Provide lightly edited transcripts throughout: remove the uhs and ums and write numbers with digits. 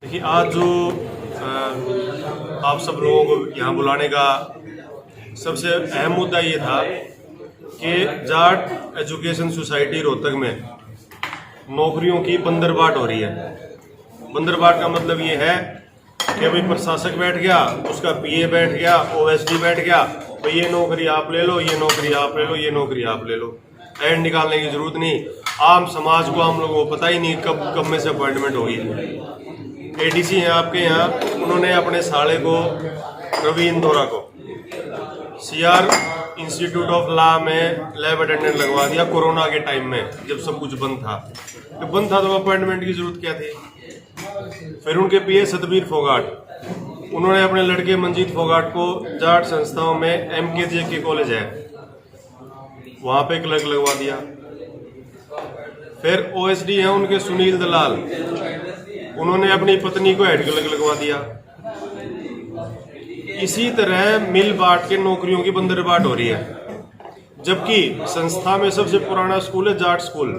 देखिए, आज जो आप सब लोगों को यहाँ बुलाने का सबसे अहम मुद्दा ये था कि जाट एजुकेशन सोसाइटी रोहतक में नौकरियों की बंदरबाट हो रही है। बंदरबाट का मतलब ये है कि अभी प्रशासक बैठ गया, उसका पीए बैठ गया, ओएसडी बैठ गया, तो ये नौकरी आप ले लो, ये नौकरी आप ले लो, ये नौकरी आप ले लो। एंड निकालने की जरूरत नहीं। आम समाज को, हम लोगों को पता ही नहीं कब में से अपॉइंटमेंट होगी। एडीसी हैं आपके यहाँ, उन्होंने अपने साले को, रवि इंदौरा को, सीआर इंस्टीट्यूट ऑफ लॉ में लैब अटेंडेंट लगवा दिया कोरोना के टाइम में, जब सब कुछ बंद था। तो बंद था तो अपॉइंटमेंट की जरूरत क्या थी। फिर उनके पीए सतबीर फोगाट, उन्होंने अपने लड़के मंजीत फोगाट को जाट संस्थाओं में MKJK कॉलेज है, वहां पे क्लर्क लगवा दिया। फिर ओएसडी हैं उनके सुनील दलाल, उन्होंने अपनी पत्नी को हेड क्लर्क लगवा दिया। इसी तरह मिल बांट के नौकरियों की बंदरबाट हो रही है। जबकि संस्था में सबसे पुराना स्कूल है जाट स्कूल,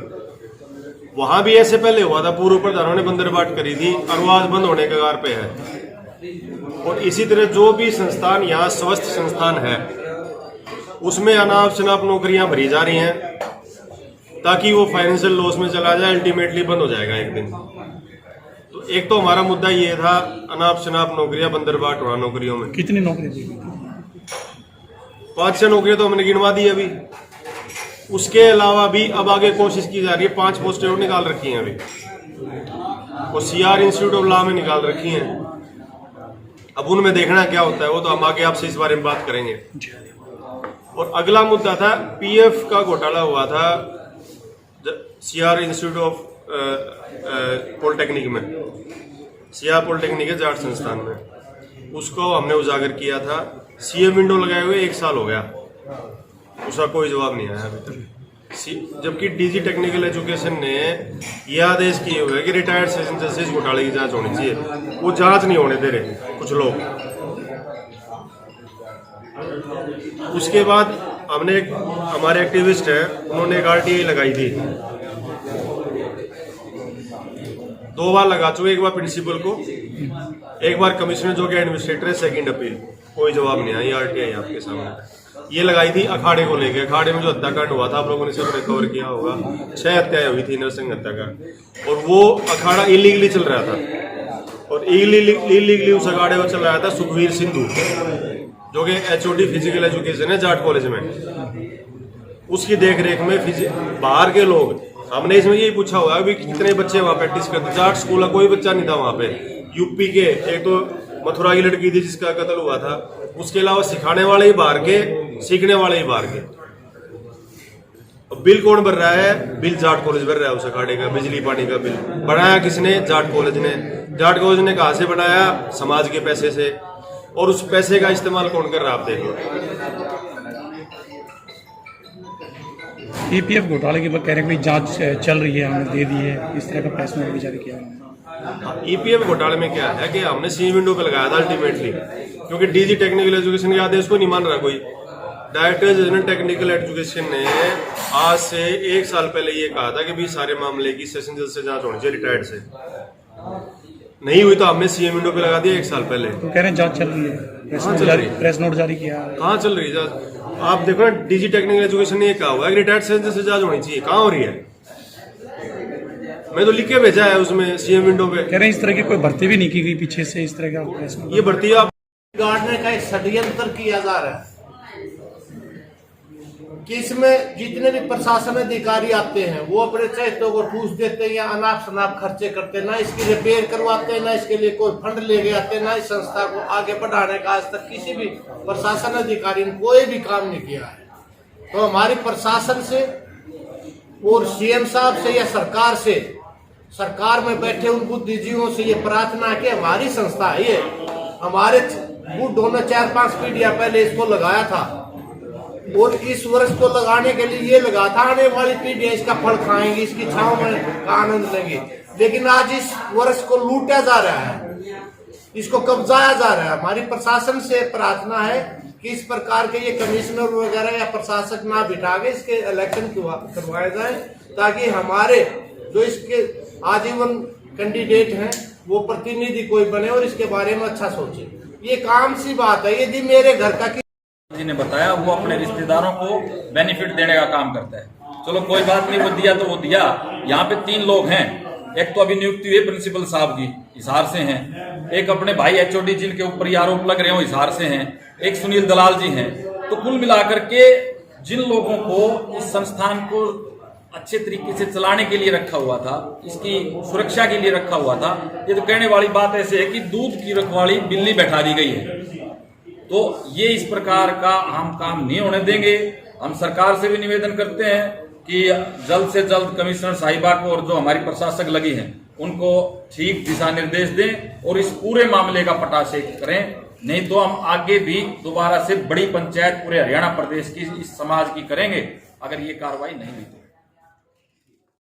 वहां भी ऐसे पहले हुआ था, पूर्व प्रधानों ने बंदरबाट करी थी और वो आज बंद होने के कगार पे है। और इसी तरह जो भी संस्थान यहाँ स्वस्थ संस्थान है, उसमें अनाप शनाप नौकरियां भरी जा रही हैं ताकि वो फाइनेंशियल लॉस में चला जाए, अल्टीमेटली बंद हो जाएगा एक दिन। तो एक तो हमारा मुद्दा ये था, अनाप शनाप नौकरियां, बंदरबाट हुआ नौकरियों में। कितनी नौकरी दी? 5-6 नौकरियां तो हमने गिनवा दी अभी। उसके अलावा भी अब आगे कोशिश की जा रही है, 5 पोस्टें और निकाल रखी हैं अभी, और सीआर इंस्टीट्यूट ऑफ लॉ में निकाल रखी हैं। अब उनमें देखना क्या होता है, वो तो हम आगे आपसे इस बारे में बात करेंगे। और अगला मुद्दा था, पीएफ का घोटाला हुआ था सीआर इंस्टीट्यूट ऑफ पॉलिटेक्निक में, सीआर पॉलिटेक्निक है जाट संस्थान में, उसको हमने उजागर किया था। सीएम विंडो लगाए हुए 1 साल हो गया, उसका कोई जवाब नहीं आया अभी तक। जबकि डीजी टेक्निकल एजुकेशन ने यह आदेश किए हुए कि रिटायर्ड सेशन जजेस घोटाले की जांच होनी चाहिए, वो जांच नहीं होने दे रहे कुछ लोग। उसके बाद हमने हमारे एक्टिविस्ट हैं, उन्होंने एक RTI लगाई थी, 2 बार लगा चुके, एक बार प्रिंसिपल को, एक बार कमिश्नर जो कि एडमिनिस्ट्रेटर है, सेकंड अपील, कोई जवाब नहीं आया। RTI आपके सामने ये लगाई थी अखाड़े को लेकर। अखाड़े में जो हत्याकांड हुआ था, आप लोगों ने सब रिकवर किया होगा, 6 हत्याएं हुई थी, नरसिंह हत्याकांड, और वो अखाड़ा इलीगली चल रहा था। और इलीगली उस अखाड़े को चल रहा था सुखवीर सिंधु, जो कि HOD फिजिकल एजुकेशन है जाट कॉलेज में। उसकी देखरेख में बाहर के लोग, हमने इसमें यही पूछा हुआ है कितने बच्चे वहां प्रैक्टिस करते। जाट स्कूल का कोई बच्चा नहीं था वहां पे। यूपी के एक तो मथुरा की लड़की थी जिसका कत्ल हुआ था, उसके अलावा सिखाने वाले ही बाहर के, सीखने वाले ही बाहर के। बिल कौन भर रहा है? बिल जाट कॉलेज भर रहा है उस अखाड़े का, बिजली पानी का बिल। बनाया किसने? जाट कॉलेज ने। जाट कॉलेज ने कहा से बनाया? समाज के पैसे से। और उस पैसे का इस्तेमाल कौन कर रहा है, आप देख लो। EPF घोटाले के बाद कह रहे हैं जांच चल रही है, हमने दे दी है, इस तरह का प्रेस नोट भी जारी किया है। EPF घोटाले में क्या है कि हमने सी विंडो पे लगाया था अल्टीमेटली, क्योंकि डीजी टेक्निकल एजुकेशन के आदेश को नहीं मान रहा कोई। डायरेक्टर जनरल टेक्निकल एजुकेशन ने आज से 1 साल पहले ये कहा था कि भी सारे मामले की सेशन जज से जांच होनी चाहिए, रिटायर्ड से। नहीं हुई तो हमने सीएम विंडो पे लगा दिया 1 साल पहले। तो कह रहे हैं जांच चल रही है, प्रेस नोट जारी किया। कहाँ चल रही है जांच? आप देखो ना, डीजी टेक्निकल एजुकेशन ने कहा हुआ है कि रिटायर्ड सेशन से जांच होनी चाहिए, कहाँ हो रही है? मैं तो लिख के भेजा है उसमें सीएम विंडो पे। कह रहे हैं इस तरह की कोई भर्ती भी नहीं की गई पीछे से, इस तरह का प्रेस नोट। ये भर्ती आप गाड़ने का एक षड्यंत्र किया जा रहा है कि इसमें जितने भी प्रशासन अधिकारी आते हैं वो अपने चहेतों को ठूस देते हैं या अनाप शनाप खर्चे करते हैं, ना इसकी रिपेयर करवाते हैं, ना इसके लिए कोई फंड लेके आते हैं, ना इस संस्था को आगे बढ़ाने का आज तक किसी भी प्रशासन अधिकारी ने कोई भी काम नहीं किया है। तो हमारी प्रशासन से और CM साहब से या सरकार से, सरकार में बैठे उन बुद्धिजीवियों से ये प्रार्थना है कि हमारी संस्था है, ये हमारे बुढ़ों ने 4-5 पीढ़ियां पहले इसको लगाया था, और इस वर्ष को लगाने के लिए ये लगा था आने वाली पीढ़ियां इसका फल खाएंगी, इसकी छांव में का आनंद लेंगे। लेकिन आज इस वर्ष को लूटा जा रहा है, इसको कब्जाया जा रहा है। हमारी प्रशासन से प्रार्थना है कि इस प्रकार के ये कमिश्नर वगैरह या प्रशासक ना बिठा के इसके इलेक्शन करवाए जाए, ताकि हमारे जो इसके आजीवन कैंडिडेट हैं वो प्रतिनिधि कोई बने और इसके बारे में अच्छा सोचे। ये काम सी बात है, यदि मेरे घर का जी ने बताया वो अपने रिश्तेदारों को बेनिफिट देने का काम करता है। चलो कोई बात नहीं, वो दिया तो वो दिया। यहाँ पे 3 लोग हैं, एक तो अभी नियुक्ति हुई प्रिंसिपल साहब की, हिसार से हैं, एक अपने भाई एचओडी जिनके ऊपर ये आरोप लग रहे हो हिसार से हैं, एक सुनील दलाल जी हैं। तो कुल मिलाकर के जिन लोगों को इस संस्थान को अच्छे तरीके से चलाने के लिए रखा हुआ था, इसकी सुरक्षा के लिए रखा हुआ था, ये तो कहने वाली बात ऐसे है कि दूध की रखवाली बिल्ली बैठा दी गई है। तो ये इस प्रकार का हम काम नहीं होने देंगे। हम सरकार से भी निवेदन करते हैं कि जल्द से जल्द कमिश्नर साहिबा को और जो हमारी प्रशासक लगी हैं उनको ठीक दिशा निर्देश दें और इस पूरे मामले का पटाक्षेप करें। नहीं तो हम आगे भी दोबारा से बड़ी पंचायत पूरे हरियाणा प्रदेश की इस समाज की करेंगे अगर ये कार्रवाई नहीं हुई।